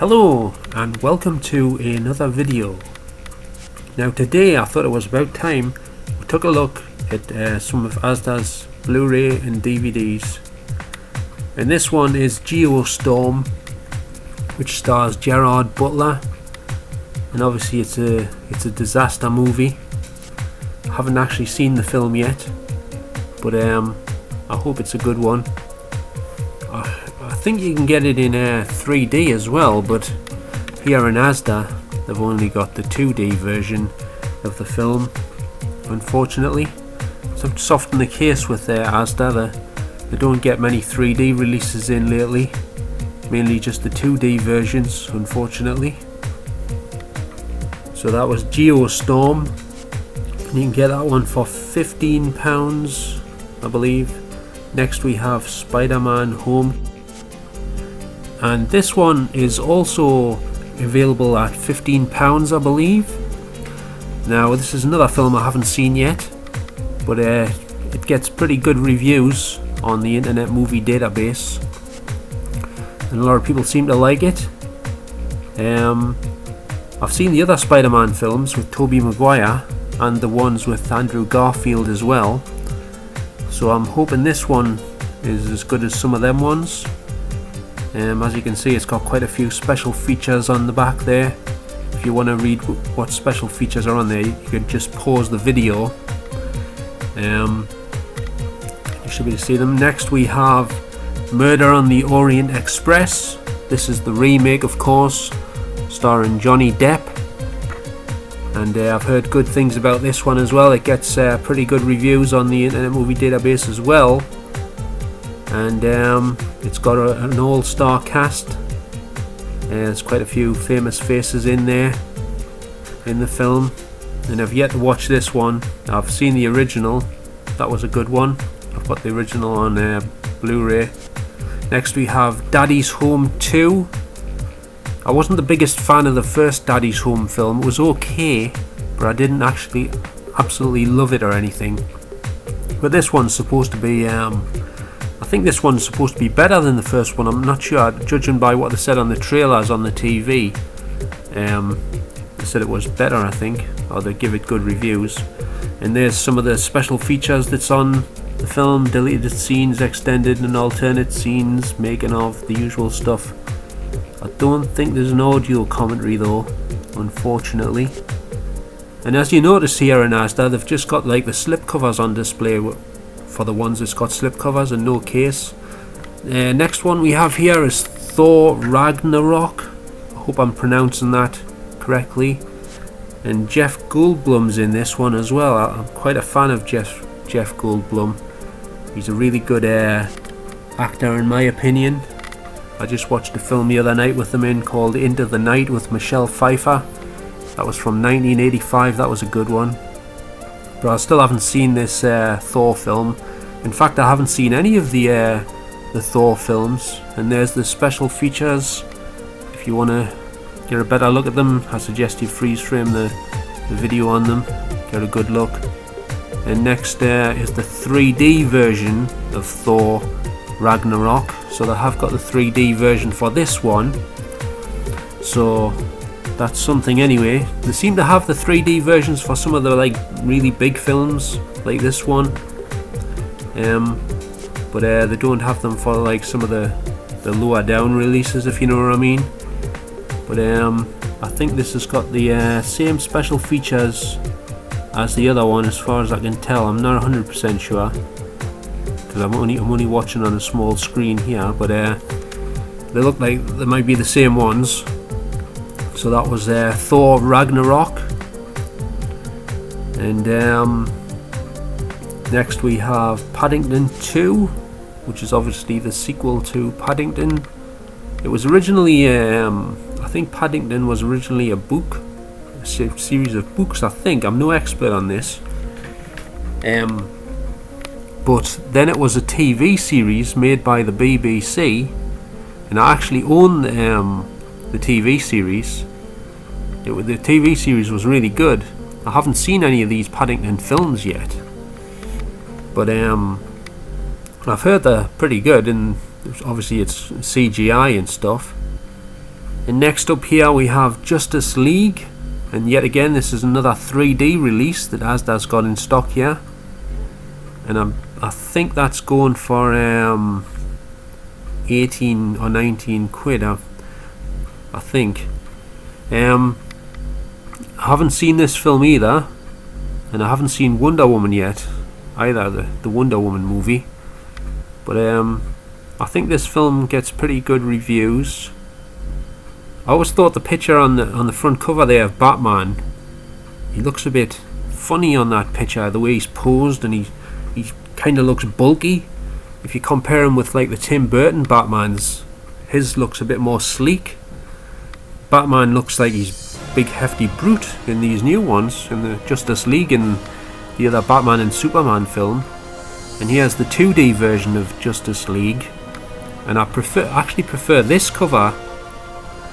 Hello and welcome to another video. Now today I thought it was about time we took a look at some of Asda's Blu Ray and DVDs, and this one is Geostorm, which stars Gerard Butler, and obviously it's a disaster movie. I haven't actually seen the film yet, but I hope it's a good one. I think you can get it in 3D as well, but here in Asda they've only got the 2D version of the film, unfortunately. So soft in the case with Asda, they don't get many 3D releases in lately, mainly just the 2D versions, unfortunately. So that was Geostorm, and you can get that one for £15, I believe. Next we have Spider-Man Home, and this one is also available at £15, I believe. Now this is another film I haven't seen yet, but it gets pretty good reviews on the Internet Movie Database, and a lot of people seem to like it. I've seen the other Spider-Man films with Tobey Maguire and the ones with Andrew Garfield as well, so I'm hoping this one is as good as some of them ones. As you can see, it's got quite a few special features on the back there. If you want to read what special features are on there, you could just pause the video. You should be able to see them. Next we have Murder on the Orient Express. This is the remake, of course, starring Johnny Depp, and I've heard good things about this one as well. It gets pretty good reviews on the Internet Movie Database as well, and it's got an all-star cast. There's quite a few famous faces in there in the film, and I've yet to watch this one. I've seen the original, that was a good one. I've got the original on Blu-ray. Next we have Daddy's Home 2. I wasn't the biggest fan of the first Daddy's Home film. It was okay, but I didn't actually absolutely love it or anything. But this one's supposed to be I think this one's supposed to be better than the first one. I'm not sure, judging by what they said on the trailers on the TV. They said it was better, I think, or they give it good reviews. And there's some of the special features that's on the film: deleted scenes, extended and alternate scenes, making of, the usual stuff. I don't think there's an audio commentary though, unfortunately. And as you notice here in Asda, they've just got like the slipcovers on display for the ones that's got slipcovers and no case. Next one we have here is Thor Ragnarok. I hope I'm pronouncing that correctly. And Jeff Goldblum's in this one as well. I'm quite a fan of Jeff Goldblum. He's a really good actor in my opinion. I just watched a film the other night with him in called Into the Night with Michelle Pfeiffer. That was from 1985. That was a good one. But I still haven't seen this Thor film. In fact, I haven't seen any of the Thor films. And there's the special features. If you want to get a better look at them, I suggest you freeze frame the video on them, get a good look. And next is the 3D version of Thor Ragnarok. So they have got the 3D version for this one, so that's something anyway. They seem to have the 3D versions for some of the like really big films like this one, but they don't have them for like some of the lower down releases, if you know what I mean. But I think this has got the same special features as the other one, as far as I can tell. I'm not 100% sure, because I'm only watching on a small screen here, but they look like they might be the same ones. So that was Thor Ragnarok, and next we have Paddington 2, which is obviously the sequel to Paddington. It was originally I think Paddington was originally a book, a series of books, I think. I'm no expert on this, but then it was a TV series made by the BBC, and I actually own the TV series. The TV series was really good. I haven't seen any of these Paddington films yet, but I've heard they're pretty good, and obviously it's CGI and stuff. And next up here we have Justice League, and yet again this is another 3D release that Asda's got in stock here, and I think that's going for 18 or 19 quid. I think. I haven't seen this film either, and I haven't seen Wonder Woman yet either, the Wonder Woman movie, but I think this film gets pretty good reviews. I always thought the picture on the front cover there of Batman, he looks a bit funny on that picture, the way he's posed, and he kind of looks bulky. If you compare him with like the Tim Burton Batmans, his looks a bit more sleek. Batman looks like he's big hefty brute in these new ones, in the Justice League and the other Batman and Superman film. And here's the 2D version of Justice League, and I actually prefer this cover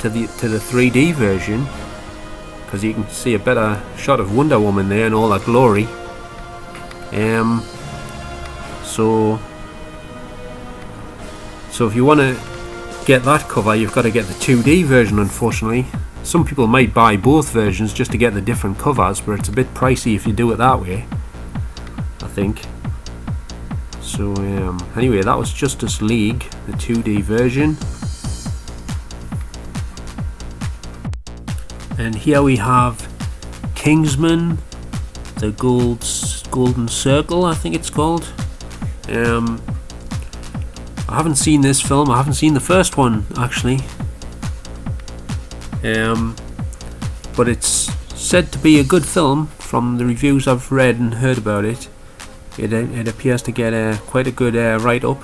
to the 3D version, because you can see a better shot of Wonder Woman there in all her glory. So if you want to get that cover, you've got to get the 2D version, unfortunately. Some people might buy both versions just to get the different covers, but it's a bit pricey if you do it that way, I think. So anyway, that was Justice League, the 2D version. And here we have Kingsman, the Golden Circle, I think it's called. I haven't seen this film. I haven't seen the first one actually. But it's said to be a good film from the reviews I've read and heard about it. It appears to get quite a good write-up,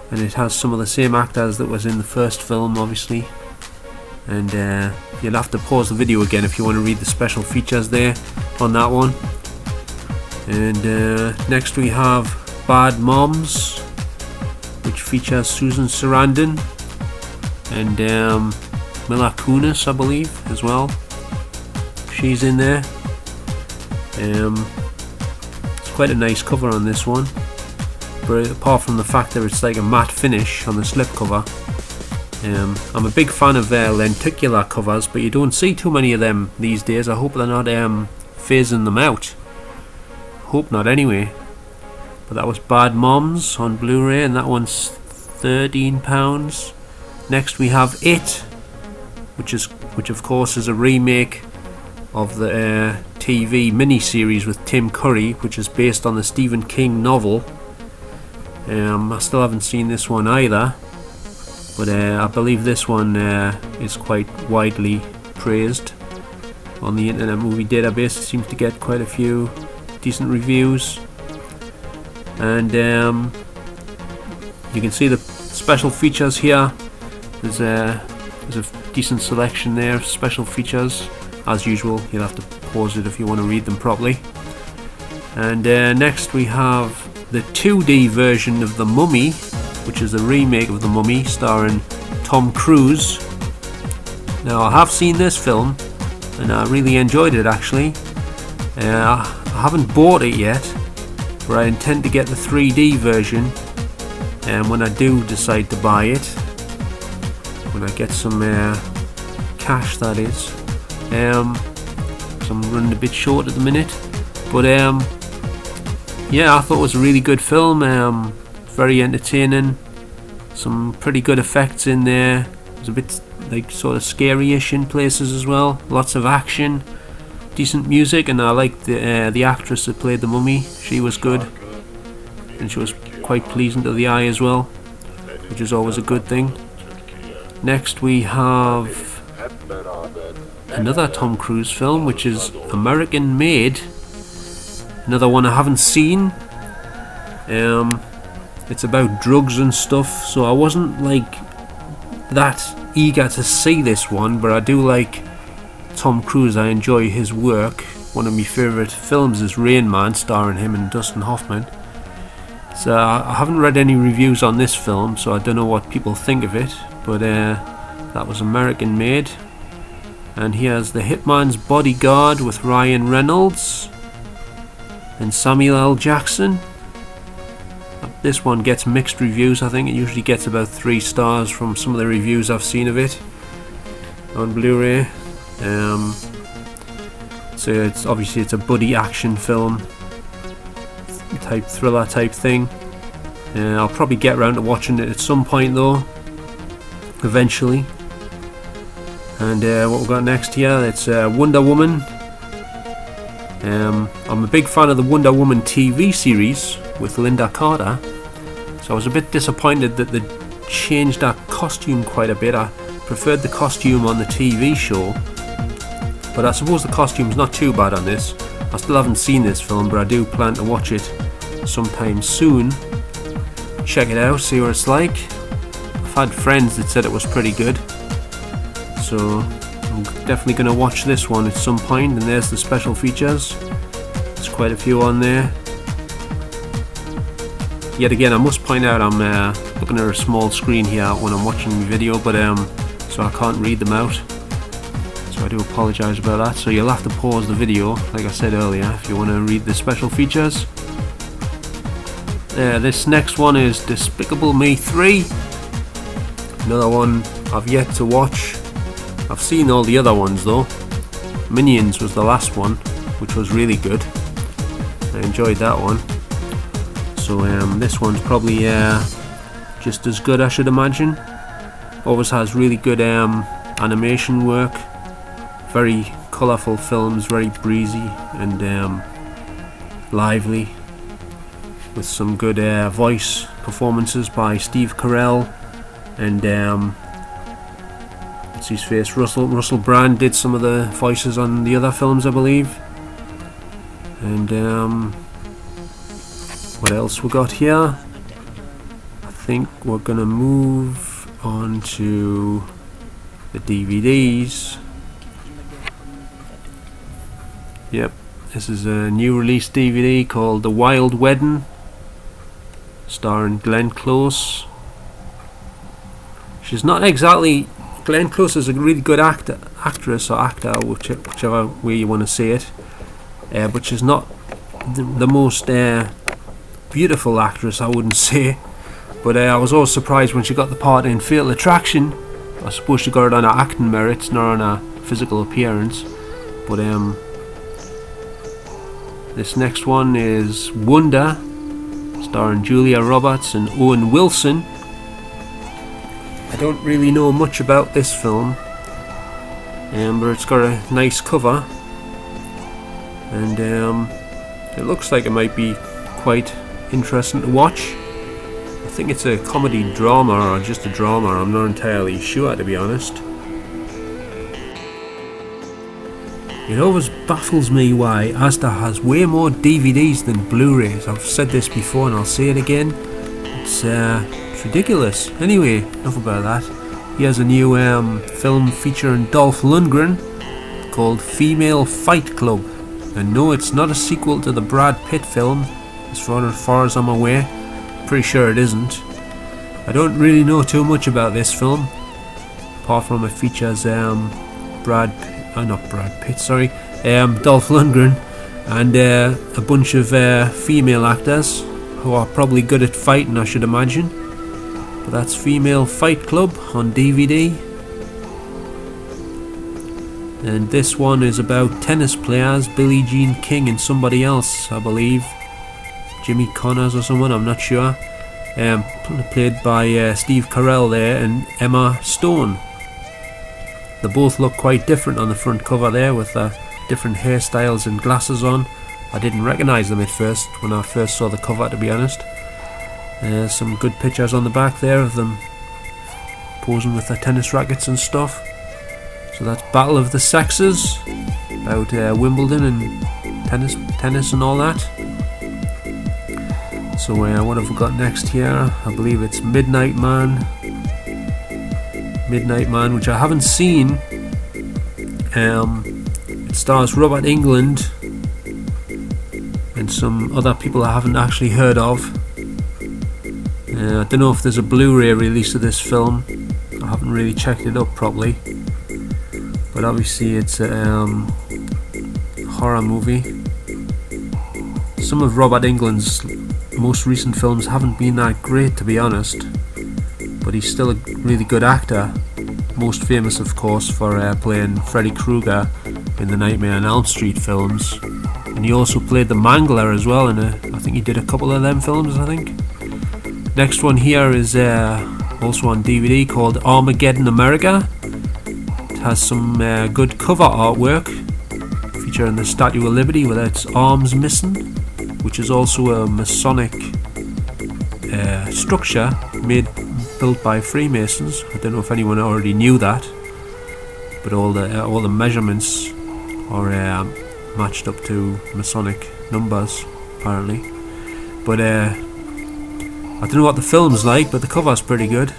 and it has some of the same actors that was in the first film, obviously. And you'll have to pause the video again if you want to read the special features there on that one. And next we have Bad Moms, which features Susan Sarandon and Mila Kunis, I believe, as well. She's in there. It's quite a nice cover on this one, but apart from the fact that it's like a matte finish on the slipcover. I'm a big fan of lenticular covers, but you don't see too many of them these days. I hope they're not phasing them out. Hope not anyway. But that was Bad Moms on Blu-ray, and that one's £13. Next we have It, which of course is a remake of the TV miniseries with Tim Curry, which is based on the Stephen King novel. I still haven't seen this one either, but I believe this one is quite widely praised on the Internet Movie Database. It seems to get quite a few decent reviews, and you can see the special features here. There's a decent selection there of special features. As usual, you'll have to pause it if you want to read them properly. And next we have the 2D version of The Mummy, which is a remake of The Mummy starring Tom Cruise. Now, I have seen this film and I really enjoyed it actually. I haven't bought it yet, but I intend to get the 3D version, and when I do decide to buy it, when I get some cash, that is, because I'm running a bit short at the minute. But yeah, I thought it was a really good film, very entertaining, some pretty good effects in there. It was a bit like sort of scary-ish in places as well, lots of action, decent music, and I liked the actress that played the mummy. She was good, and she was quite pleasing to the eye as well, which is always a good thing. Next we have another Tom Cruise film, which is American Made, another one I haven't seen. It's about drugs and stuff, so I wasn't like that eager to see this one, but I do like Tom Cruise. I enjoy his work. One of my favourite films is Rain Man, starring him and Dustin Hoffman. So I haven't read any reviews on this film, so I don't know what people think of it, but that was American Made. And here's The Hitman's Bodyguard with Ryan Reynolds and Samuel L. Jackson. This one gets mixed reviews. I think it usually gets about 3 stars from some of the reviews I've seen of it. on Blu-ray. So it's obviously a buddy action film type thriller type thing. I'll probably get around to watching it at some point though, eventually. And what we've got next here, it's Wonder Woman. I'm a big fan of the Wonder Woman TV series with Linda Carter, so I was a bit disappointed that they changed her costume quite a bit. I preferred the costume on the TV show, but I suppose the costume's not too bad on this. I still haven't seen this film, but I do plan to watch it sometime soon. Check it out, see what it's like. I've had friends that said it was pretty good, so I'm definitely going to watch this one at some point. And there's the special features. There's quite a few on there. Yet again, I must point out I'm looking at a small screen here when I'm watching the video, but so I can't read them out. So I do apologise about that. So you'll have to pause the video, like I said earlier, if you want to read the special features. This next one is Despicable Me 3. Another one I've yet to watch. I've seen all the other ones though. Minions was the last one, which was really good. I enjoyed that one. So this one's probably just as good, I should imagine. Always has really good animation work. Very colourful films, very breezy and lively, with some good voice performances by Steve Carell and what's his face, Russell Brand did some of the voices on the other films, I believe. And what else we got here? I think we're gonna move on to the DVDs. Yep, this is a new release DVD called The Wild Wedding, starring Glenn Close. She's not exactly, Glenn Close is a really good actress or actor, whichever way you want to say it, but she's not the most beautiful actress, I wouldn't say. But I was always surprised when she got the part in Fatal Attraction. I suppose she got it on her acting merits, not on her physical appearance. But this next one is Wonder, starring Julia Roberts and Owen Wilson. I don't really know much about this film, but it's got a nice cover, and it looks like it might be quite interesting to watch. I think it's a comedy drama or just a drama, I'm not entirely sure, to be honest. It always baffles me why Asda has way more DVDs than Blu-rays. I've said this before and I'll say it again. It's ridiculous. Anyway, enough about that. Here's a new film featuring Dolph Lundgren called Female Fight Club. And no, it's not a sequel to the Brad Pitt film, as far as I'm aware. Pretty sure it isn't. I don't really know too much about this film, apart from it features Dolph Lundgren and a bunch of female actors who are probably good at fighting, I should imagine. But that's Female Fight Club on DVD. And this one is about tennis players, Billie Jean King and somebody else, I believe, Jimmy Connors or someone, I'm not sure. Played by Steve Carell there and Emma Stone. They both look quite different on the front cover there, with different hairstyles and glasses on. I didn't recognise them at first when I first saw the cover, to be honest. Some good pictures on the back there of them posing with their tennis rackets and stuff. So that's Battle of the Sexes, about Wimbledon and tennis and all that. So what have we got next here? I believe it's Midnight Man, which I haven't seen. It stars Robert Englund and some other people I haven't actually heard of. I don't know if there's a Blu-ray release of this film. I haven't really checked it up properly. But obviously it's a horror movie. Some of Robert Englund's most recent films haven't been that great, to be honest, but he's still a really good actor. most famous of course for playing Freddy Krueger in the Nightmare on Elm Street films, and he also played the Mangler as well I think he did a couple of them films, I think. Next one here is also on DVD, called Armageddon America. It has some good cover artwork featuring the Statue of Liberty with its arms missing, which is also a Masonic structure built by Freemasons. I don't know if anyone already knew that, but all the measurements are matched up to Masonic numbers apparently. But I don't know what the film's like, but the cover's pretty good.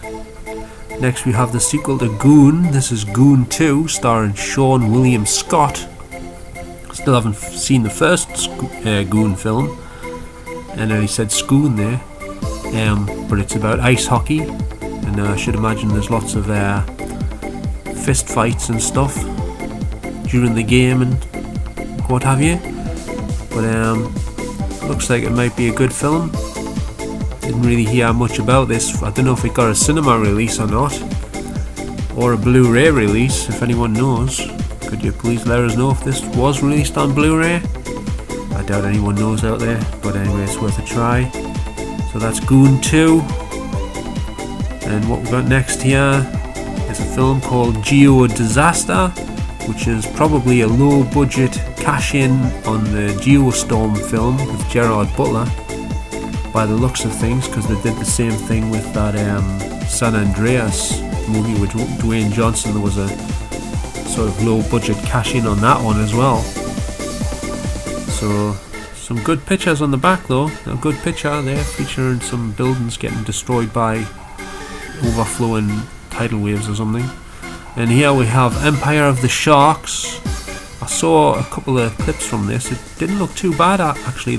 Next we have the sequel to Goon. This is Goon 2, starring Sean William Scott. Still haven't seen the first Goon film. I know he said Scoon there. But it's about ice hockey, and I should imagine there's lots of fist fights and stuff during the game and what have you. But looks like it might be a good film. Didn't really hear much about this. I don't know if it got a cinema release or not, or a Blu Ray release. If anyone knows, could you please let us know if this was released on Blu Ray? I doubt anyone knows out there, but anyway, it's worth a try. So that's Goon 2. And what we've got next here is a film called Geo Disaster, which is probably a low budget cash in on the Geostorm film with Gerard Butler, by the looks of things, because they did the same thing with that San Andreas movie with Dwayne Johnson. There was a sort of low budget cash in on that one as well. So some good pictures on the back though. A good picture there featuring some buildings getting destroyed by overflowing tidal waves or something. And here we have Empire of the Sharks. I saw a couple of clips from this. It didn't look too bad actually.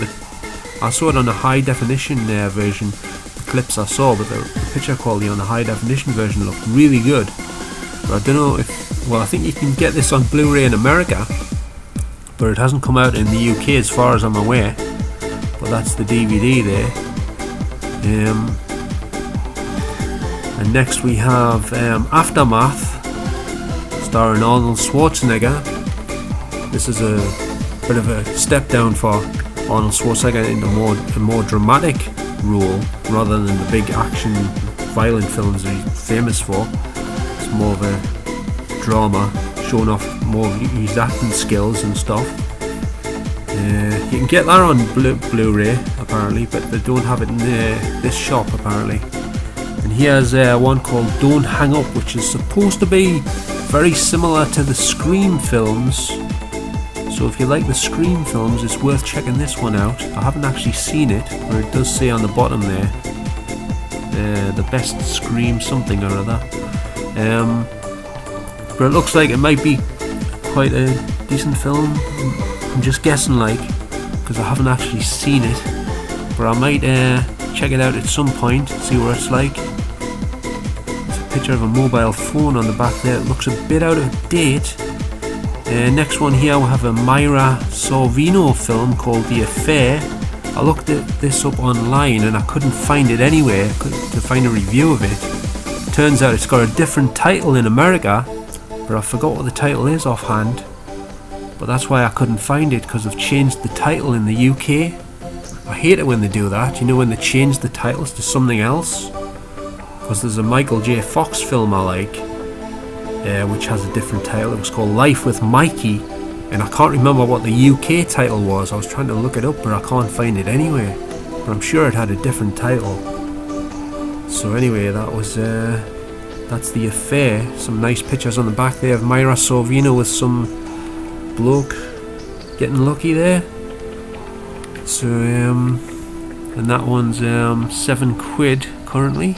I saw it on a high definition version, the clips I saw, but the picture quality on the high definition version looked really good. But I don't know if, well, I think you can get this on Blu-ray in America, but it hasn't come out in the UK as far as I'm aware. But that's the DVD there. And next we have Aftermath, starring Arnold Schwarzenegger. This is a bit of a step down for Arnold Schwarzenegger into a more dramatic role rather than the big action violent films that he's famous for. It's more of a drama, showing off more of his acting skills and stuff. You can get that on Blu-ray apparently, but they don't have it in this shop apparently. And here's one called Don't Hang Up, which is supposed to be very similar to the Scream films. So if you like the Scream films, it's worth checking this one out. I haven't actually seen it, but it does say on the bottom there, the best Scream something or other. But it looks like it might be quite a decent film. I'm just guessing, like, because I haven't actually seen it. But I might check it out at some point, see what it's like. There's a picture of a mobile phone on the back there. It looks a bit out of date. Next one here, we have a Myra Sorvino film called The Affair. I looked this up online and I couldn't find it anywhere to find a review of it. Turns out it's got a different title in America, but I forgot what the title is offhand. But that's why I couldn't find it, because they've changed the title in the UK. I hate it when they do that, you know, when they change the titles to something else. Because there's a Michael J. Fox film I like, which has a different title. It was called Life with Mikey, and I can't remember what the UK title was. I was trying to look it up, but I can't find it anywhere. But I'm sure it had a different title. So anyway, that's The Affair. Some nice pictures on the back there of Myra Sorvino with some bloke getting lucky there. So and that one's £7 currently.